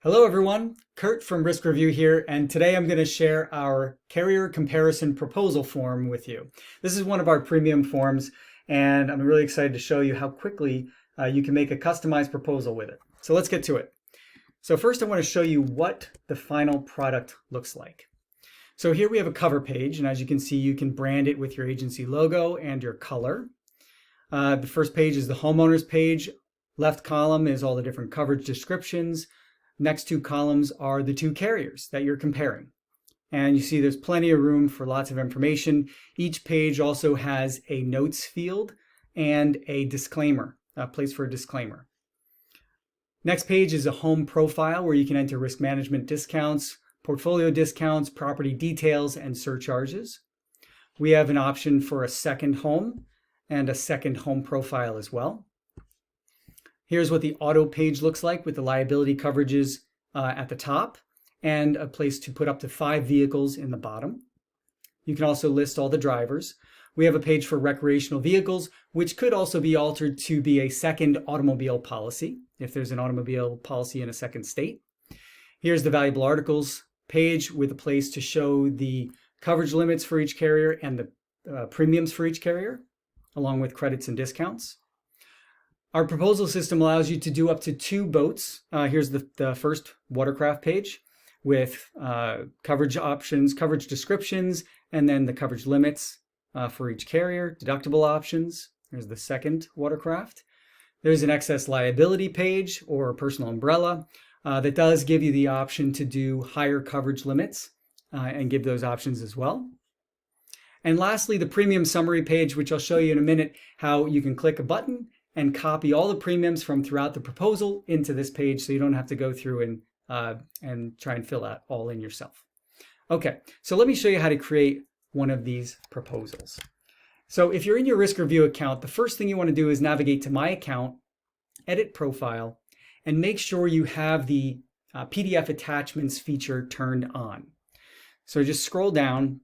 Hello everyone, Kurt from RiskRevu here, and today I'm going to share our carrier comparison proposal form with you. This is one of our premium forms, and I'm really excited to show you how quickly you can make a customized proposal with it. So let's get to it. So first I want to show you what the final product looks like. So here we have a cover page, and as you can see, you can brand it with your agency logo and your color. The first page is the homeowner's page. Left column is all the different coverage descriptions. Next two columns are the two carriers that you're comparing. And you see there's plenty of room for lots of information. Each page also has a notes field and a disclaimer, a place for a disclaimer. Next page is a home profile where you can enter risk management discounts, portfolio discounts, property details, and surcharges. We have an option for a second home and a second home profile as well. Here's what the auto page looks like with the liability coverages at the top and a place to put up to 5 vehicles in the bottom. You can also list all the drivers. We have a page for recreational vehicles, which could also be altered to be a second automobile policy if there's an automobile policy in a second state. Here's the valuable articles page with a place to show the coverage limits for each carrier and the premiums for each carrier, along with credits and discounts. Our proposal system allows you to do up to 2 boats. Here's the first watercraft page with coverage options, coverage descriptions, and then the coverage limits for each carrier, deductible options. There's the second watercraft. There's an excess liability page or a personal umbrella that does give you the option to do higher coverage limits and give those options as well. And lastly, the premium summary page, which I'll show you in a minute how you can click a button and copy all the premiums from throughout the proposal into this page so you don't have to go through and try and fill that all in yourself. Okay, so let me show you how to create one of these proposals. So if you're in your RiskRevu account, the first thing you want to do is navigate to My Account, Edit Profile, and make sure you have the PDF attachments feature turned on. So just scroll down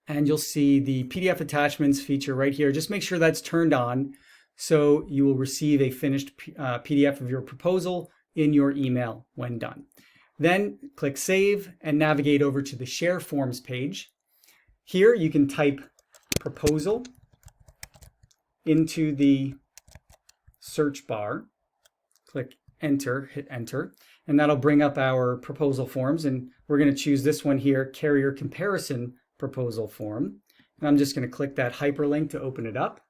and you'll see the PDF attachments feature right here. Just make sure that's turned on, so you will receive a finished PDF of your proposal in your email when done. Then click Save and navigate over to the Share Forms page. Here you can type proposal into the search bar. Click Enter, hit Enter, and that'll bring up our proposal forms. And we're going to choose this one here, Carrier Comparison Proposal Form. And I'm just going to click that hyperlink to open it up.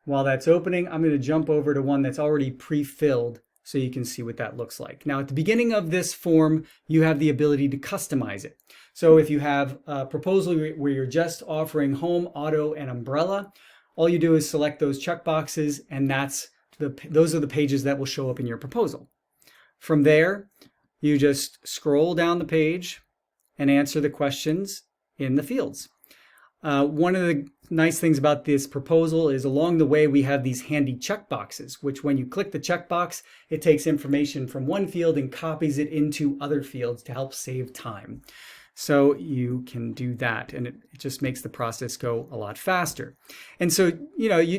While that's opening, I'm going to jump over to one that's already pre-filled so you can see what that looks like. Now, at the beginning of this form, you have the ability to customize it. So if you have a proposal where you're just offering home, auto, and umbrella, all you do is select those checkboxes, and those are the pages that will show up in your proposal. From there, you just scroll down the page and answer the questions in the fields. One of the nice things about this proposal is along the way we have these handy checkboxes, which when you click the checkbox, it takes information from one field and copies it into other fields to help save time. So you can do that, and it just makes the process go a lot faster. And so,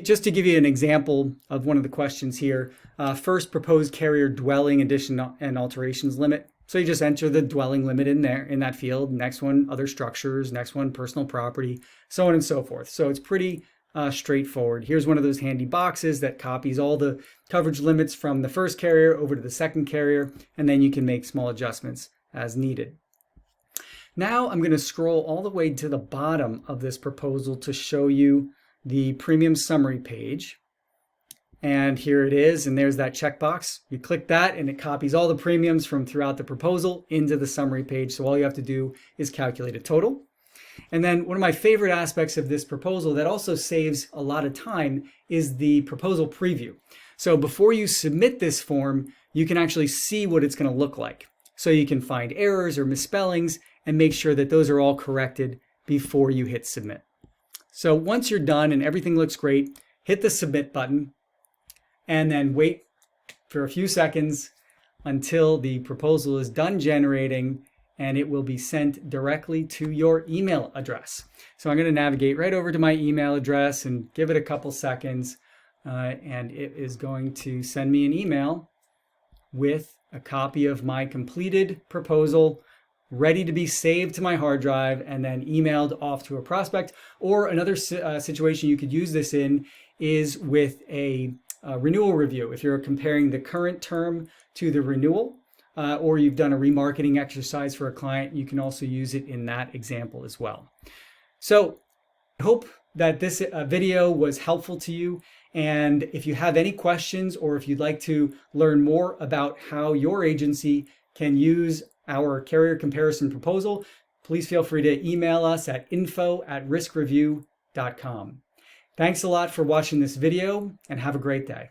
just to give you an example of one of the questions here, first proposed carrier dwelling addition and alterations limit. So you just enter the dwelling limit in there, in that field. Next one, other structures. Next one, personal property, so on and so forth. So it's pretty straightforward. Here's one of those handy boxes that copies all the coverage limits from the first carrier over to the second carrier, and then you can make small adjustments as needed. Now I'm going to scroll all the way to the bottom of this proposal to show you the premium summary page. And here it is, and there's that checkbox. You click that and it copies all the premiums from throughout the proposal into the summary page. So all you have to do is calculate a total. And then one of my favorite aspects of this proposal that also saves a lot of time is the proposal preview. So before you submit this form, you can actually see what it's going to look like. So you can find errors or misspellings and make sure that those are all corrected before you hit submit. So once you're done and everything looks great, hit the submit button and then wait for a few seconds until the proposal is done generating, and it will be sent directly to your email address. So I'm going to navigate right over to my email address and give it a couple seconds, and it is going to send me an email with a copy of my completed proposal ready to be saved to my hard drive and then emailed off to a prospect. Or another situation you could use this in is with a renewal review. If you're comparing the current term to the renewal, or you've done a remarketing exercise for a client, you can also use it in that example as well. So I hope that this video was helpful to you. And if you have any questions, or if you'd like to learn more about how your agency can use our carrier comparison proposal, please feel free to email us at info@riskrevu.com. Thanks a lot for watching this video, and have a great day.